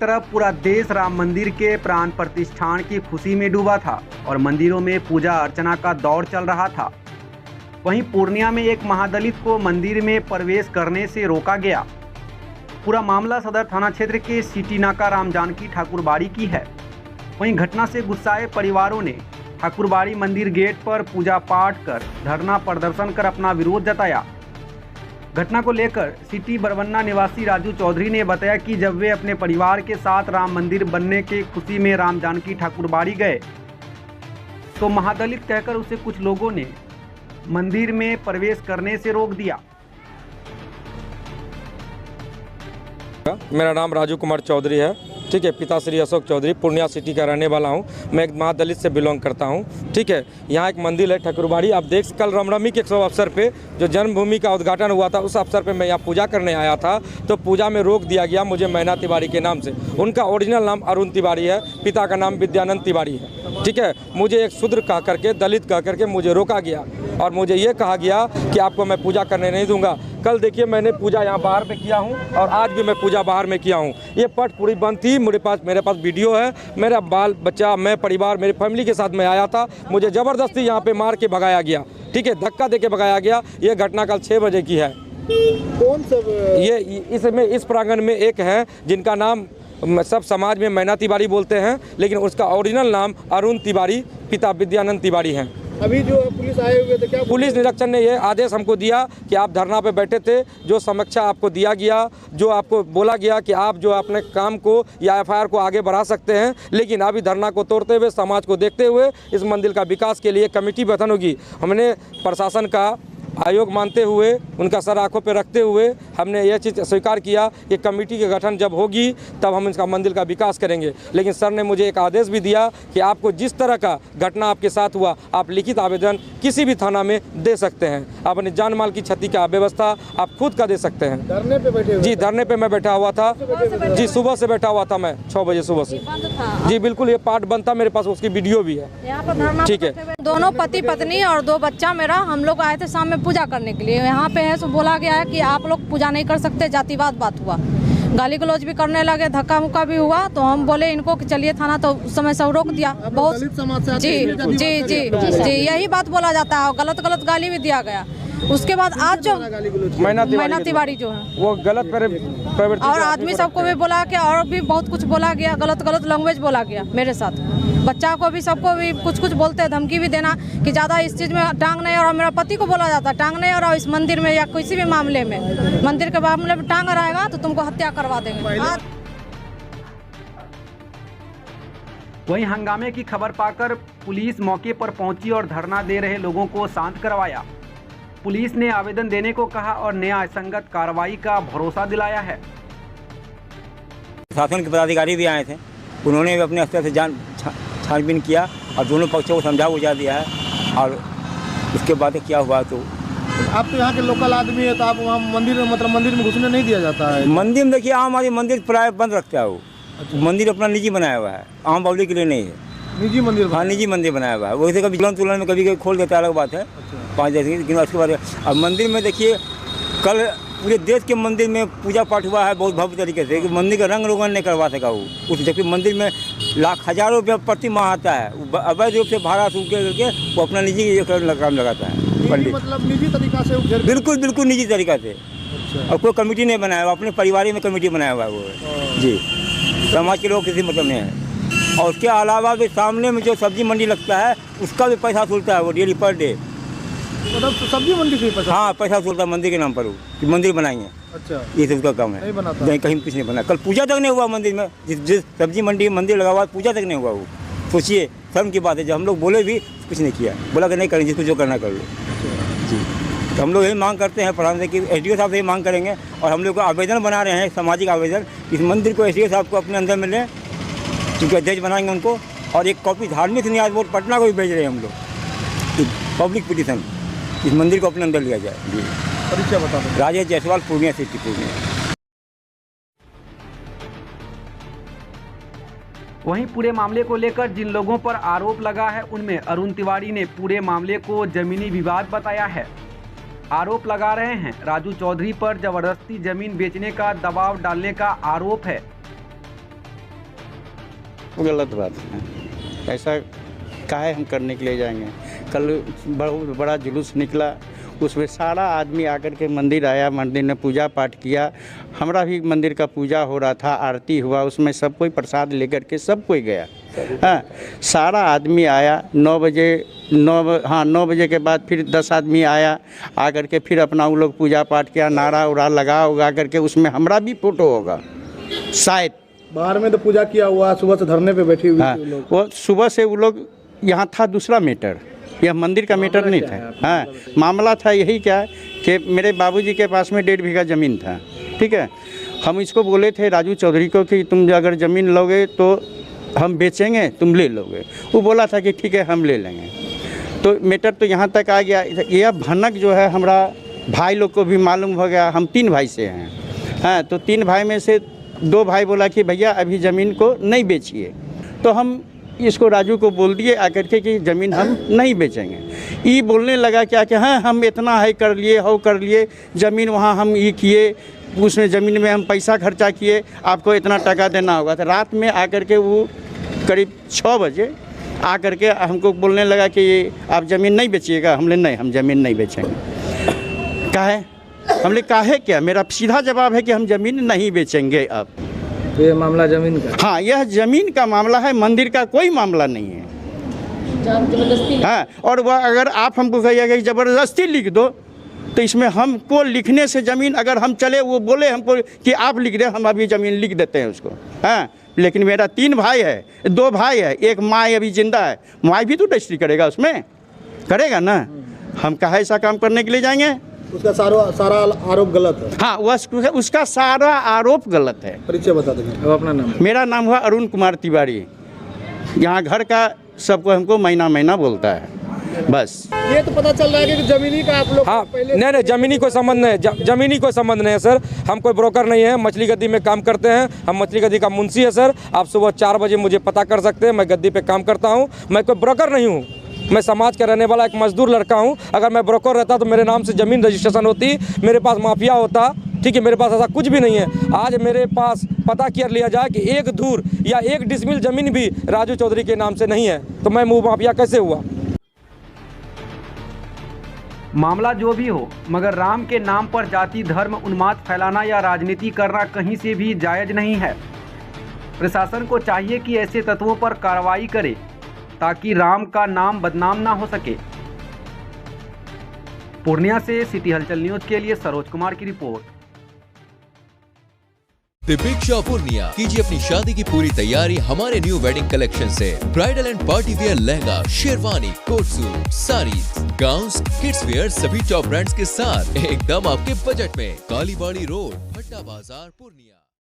तरफ पूरा देश राम मंदिर के प्राण प्रतिष्ठान की खुशी में डूबा था और मंदिरों में पूजा अर्चना का दौर चल रहा था। वहीं पूर्णिया में एक महादलित को मंदिर में प्रवेश करने से रोका गया। पूरा मामला सदर थाना क्षेत्र के सिटी नाका राम जानकी ठाकुरबाड़ी की है। वहीं घटना से गुस्साए परिवारों ने ठाकुरबाड़ी मंदिर गेट पर पूजा पाठ कर धरना प्रदर्शन कर अपना विरोध जताया। घटना को लेकर सिटी बरवन्ना निवासी राजू चौधरी ने बताया कि जब वे अपने परिवार के साथ राम मंदिर बनने के खुशी में राम जानकी ठाकुरबाड़ी गए तो महादलित कहकर उसे कुछ लोगों ने मंदिर में प्रवेश करने से रोक दिया। मेरा नाम राजू कुमार चौधरी है, ठीक है। पिता श्री अशोक चौधरी, पूर्णिया सिटी का रहने वाला हूँ। मैं एक महादलित से बिलोंग करता हूँ, ठीक है। यहाँ एक मंदिर है ठाकुरबाड़ी, आप देख, कल रामनवमी के शुभ अवसर पे जो जन्मभूमि का उद्घाटन हुआ था उस अवसर पे मैं यहाँ पूजा करने आया था, तो पूजा में रोक दिया गया मुझे मैना तिवारी के नाम से। उनका ओरिजिनल नाम अरुण तिवारी है, पिता का नाम विद्यानंद तिवारी है, ठीक है। मुझे एक शूद्र कह करके, दलित कह करके मुझे रोका गया और मुझे ये कहा गया कि आपको मैं पूजा करने नहीं दूंगा। कल देखिए मैंने पूजा यहाँ बाहर में किया हूँ और आज भी मैं पूजा बाहर में किया हूँ। ये पट पूरी बंद थी। मेरे पास वीडियो है। मेरा बाल बच्चा, मैं परिवार, मेरी फैमिली के साथ मैं आया था। मुझे ज़बरदस्ती यहाँ पे मार के भगाया गया, ठीक है, धक्का दे के भगाया गया। ये घटना कल 6 बजे की है। कौन सब ये इसमें इस प्रांगण में एक है जिनका नाम सब समाज में मैना तिवारी बोलते हैं, लेकिन उसका ओरिजिनल नाम अरुण तिवारी, पिता विद्यानंद तिवारी हैं। अभी जो पुलिस आए हुए थे, क्या पुलिस निरीक्षक ने ये आदेश हमको दिया कि आप धरना पे बैठे थे, जो समीक्षा आपको दिया गया, जो आपको बोला गया कि आप जो अपने काम को या एफआईआर को आगे बढ़ा सकते हैं, लेकिन अभी धरना को तोड़ते हुए, समाज को देखते हुए इस मंदिर का विकास के लिए कमेटी गठन होगी। हमने प्रशासन का आयोग मानते हुए, उनका सर आंखों पे रखते हुए हमने यह चीज़ स्वीकार किया कि कमेटी के गठन जब होगी तब हम इसका मंदिर का विकास करेंगे। लेकिन सर ने मुझे एक आदेश भी दिया कि आपको जिस तरह का घटना आपके साथ हुआ, आप लिखित आवेदन किसी भी थाना में दे सकते हैं। अपनी जान माल की क्षति का व्यवस्था आप खुद का दे सकते हैं। धरने पे बैठे हुए? जी, धरने पे मैं बैठा हुआ था। जी, सुबह से बैठा हुआ था मैं, 6 बजे सुबह से। जी बिल्कुल, ये पार्ट बंद था, मेरे पास उसकी वीडियो भी है, ठीक है। दोनों पति पत्नी और 2 बच्चा मेरा, हम लोग आए थे शाम में पूजा करने के लिए। यहाँ पे है सो बोला गया है कि आप लोग पूजा नहीं कर सकते, जातिवाद बात हुआ। गाली गलौज भी करने लगे, धक्का मुक्का भी हुआ। तो हम बोले इनको कि चलिए थाना, तो उस समय सब रोक दिया। बहुत जी जी जी जी यही बात बोला जाता है, गलत गलत गाली भी दिया गया। उसके बाद आज जो मैना तिवारी जो है वो गलत प्रवृत्ति और आदमी सबको भी बोला कि और भी बहुत कुछ बोला गया, गलत गलत लैंग्वेज बोला गया मेरे साथ। बच्चा को भी, सबको भी कुछ बोलते हैं, धमकी भी देना कि ज़्यादा इस चीज़ में टांग नहीं। और मेरा पति को बोला जाता टांग नहीं, और इस मंदिर में या किसी भी मामले में, मंदिर के मामले में टांग रहेगा तो तुमको हत्या करवा देंगे। वहीं हंगामे की खबर पाकर पुलिस मौके पर पहुंची और धरना दे रहे लोगों को शांत करवाया। पुलिस ने आवेदन देने को कहा और न्याय संगत कार्रवाई का भरोसा दिलाया है। शासन के पदाधिकारी भी आए थे, उन्होंने भी अपने स्तर से छानबीन किया और दोनों पक्षों को समझा बुझा दिया है। और उसके बाद क्या हुआ, तो आप तो यहाँ के लोकल आदमी है, तो आप वहाँ मंदिर में, मतलब मंदिर में घुसने नहीं दिया जाता है? मंदिर में देखिए, आम आदमी मंदिर प्राय बंद रखता है। वो मंदिर अपना निजी बनाया हुआ है, आम पब्लिक के लिए नहीं है। निजी मंदिर? हाँ, निजी मंदिर बनाया हुआ है। वैसे कभी तुलन में कभी खोल देता है, अलग बात है। 5 जैसे, लेकिन उसके बाद अब मंदिर में देखिए, कल पूरे देश के मंदिर में पूजा पाठ हुआ है बहुत भव्य तरीके से। मंदिर का रंग रोगन नहीं करवा सका वो, उस जबकि मंदिर में लाख हज़ारों रुपया प्रति माह आता है। अवैध रूप से भाड़ा सूख करके वो अपना निजी काम लगाता है पंडित। मतलब निजी तरीका से? बिल्कुल निजी तरीका से। और कोई कमेटी नहीं बनाया हुआ, अपने परिवार में कमेटी बनाया हुआ है वो। जी, समाज के लोग किसी मतलब नहीं है। और उसके अलावा भी सामने में जो सब्जी मंडी लगता है उसका भी पैसा सूलता है वो, डेली पर डे। मतलब सब्जी मंडी से पैसा? हाँ, पैसा सूलता है मंदिर के नाम पर, वो कि मंदिर बनाएंगे। अच्छा, ये सब का काम है। नहीं बनाता? नहीं, कहीं कुछ नहीं बना। कल पूजा तक नहीं हुआ मंदिर में। जिस सब्जी मंडी मंदिर लगा हुआ, पूजा तक नहीं हुआ। वो सोचिए, शर्म की बात है। जब हम लोग बोले भी कुछ नहीं किया, बोला कि नहीं करें, जिसको जो करना कर लो। जी, तो हम लोग यही मांग करते हैं प्रधान से कि एसडीओ साहब से ये मांग करेंगे। और हम लोग को आवेदन बना रहे हैं, सामाजिक आवेदन, इस मंदिर को एसडीओ साहब को अपने अंदर में लें, क्योंकि अध्यक्ष बनाएंगे उनको। और एक कॉपी धार्मिक न्यास बोर्ड पटना को भी भेज रहे हैं हम लोग, पब्लिक पिटीशन, इस मंदिर को अपने अंदर लिया जाए। जी, परिचय बता दो। राजेश जायसवाल, पूर्णिया सिटी, पूर्णिया। वहीं पूरे मामले को लेकर जिन लोगों पर आरोप लगा है उनमें अरुण तिवारी ने पूरे मामले को जमीनी विवाद बताया है। आरोप लगा रहे हैं राजू चौधरी पर जबरदस्ती जमीन बेचने का दबाव डालने का आरोप है। गलत बात है। ऐसा काहे हम करने के लिए जाएंगे। कल बहुत बड़ा जुलूस निकला, उसमें सारा आदमी आकर के मंदिर आया, मंदिर में पूजा पाठ किया। हमरा भी मंदिर का पूजा हो रहा था, आरती हुआ, उसमें सब कोई प्रसाद लेकर के सब कोई गया। हाँ, सारा आदमी आया। 9 बजे के बाद फिर 10 आदमी आया, आकर के फिर अपना वो लोग पूजा पाठ किया, नारा उरा लगा करके। उसमें हमरा भी फोटो होगा शायद। बाहर में तो पूजा किया हुआ, सुबह से धरने पे बैठी हुई हाँ, थी लोग। वो सुबह से वो लोग यहाँ था। दूसरा मैटर, यह मंदिर का मैटर नहीं था। हाँ, मामला था यही क्या कि मेरे बाबूजी के पास में 1.5 बीघा ज़मीन था। ठीक है, हम इसको बोले थे राजू चौधरी को कि तुम अगर ज़मीन लोगे तो हम बेचेंगे, तुम ले लोगे। वो बोला था कि ठीक है हम ले लेंगे। तो मैटर तो यहाँ तक आ गया। यह भनक जो है हमारा भाई लोग को भी मालूम हो गया। हम 3 भाई से हैं। हाँ, तो 3 भाई में से 2 भाई बोला कि भैया अभी ज़मीन को नहीं बेचिए। तो हम इसको राजू को बोल दिए आकर के कि ज़मीन हम नहीं बेचेंगे। ये बोलने लगा क्या कि हाँ हम इतना है कर लिए, हो कर लिए, ज़मीन वहाँ हम ये किए, उसमें ज़मीन में हम पैसा खर्चा किए, आपको इतना टका देना होगा। तो रात में आकर के वो करीब 6 बजे आकर के हमको बोलने लगा कि आप ज़मीन नहीं बेचिएगा। हमने नहीं, हम ज़मीन नहीं बेचेंगे। काहे? हमने काहे क्या? मेरा सीधा जवाब है कि हम ज़मीन नहीं बेचेंगे अब। तो ये मामला जमीन का? हाँ, यह ज़मीन का मामला है, मंदिर का कोई मामला नहीं है। हाँ, और वह अगर आप हमको कहिएगा कि ज़बरदस्ती लिख दो, तो इसमें हमको लिखने से ज़मीन अगर हम चले, वो बोले हमको कि आप लिख दे, हम अभी ज़मीन लिख देते हैं उसको। हाँ, लेकिन मेरा 3 भाई है, 2 भाई है, एक माँ अभी जिंदा है। माँ भी तो रजिस्ट्री करेगा, उसमें करेगा ना। हम कहाँ ऐसा काम करने के लिए जाएंगे? उसका सारा आरोप गलत है। हाँ, उसका सारा आरोप गलत है। परिचय बता देंगे। अब अपना नाम? मेरा नाम हुआ अरुण कुमार तिवारी। यहाँ घर का सबको हमको महीना बोलता है बस। ये तो पता चल रहा है कि जमीनी का आप लोग हाँ, पहले नहीं, ज़मीनी कोई संबंध नहीं, ज़मीनी कोई संबंध नहीं है सर। हम कोई ब्रोकर नहीं है, मछली गद्दी में काम करते हैं। हम मछली गद्दी का मुंशी है सर। आप सुबह 4 बजे मुझे पता कर सकते हैं। मैं गद्दी पे काम करता हूँ, मैं कोई ब्रोकर नहीं हूँ। मैं समाज का रहने वाला एक मजदूर लड़का हूँ। अगर मैं ब्रोकर रहता तो मेरे नाम से ज़मीन रजिस्ट्रेशन होती, मेरे पास माफिया होता। ठीक है, मेरे पास ऐसा कुछ भी नहीं है। आज मेरे पास पता कर लिया जाए कि 1 धूर या 1 डिसमिल ज़मीन भी राजू चौधरी के नाम से नहीं है, तो मैं मुँह माफिया कैसे हुआ? मामला जो भी हो, मगर राम के नाम पर जाति धर्म उन्माद फैलाना या राजनीति करना कहीं से भी जायज़ नहीं है। प्रशासन को चाहिए कि ऐसे तत्वों पर कार्रवाई करे ताकि राम का नाम बदनाम ना हो सके। पूर्णिया से सिटी हलचल न्यूज के लिए सरोज कुमार की रिपोर्ट। दीपिका पूर्णिया, कीजिए अपनी शादी की पूरी तैयारी हमारे न्यू वेडिंग कलेक्शन से। Bridal and party wear lehenga, sherwani, coat suit, saris, gowns, kids wear सभी टॉप ब्रांड्स के साथ एकदम आपके बजट में। कालीबाड़ी रोड, भट्टा बाजार, पूर्णिया।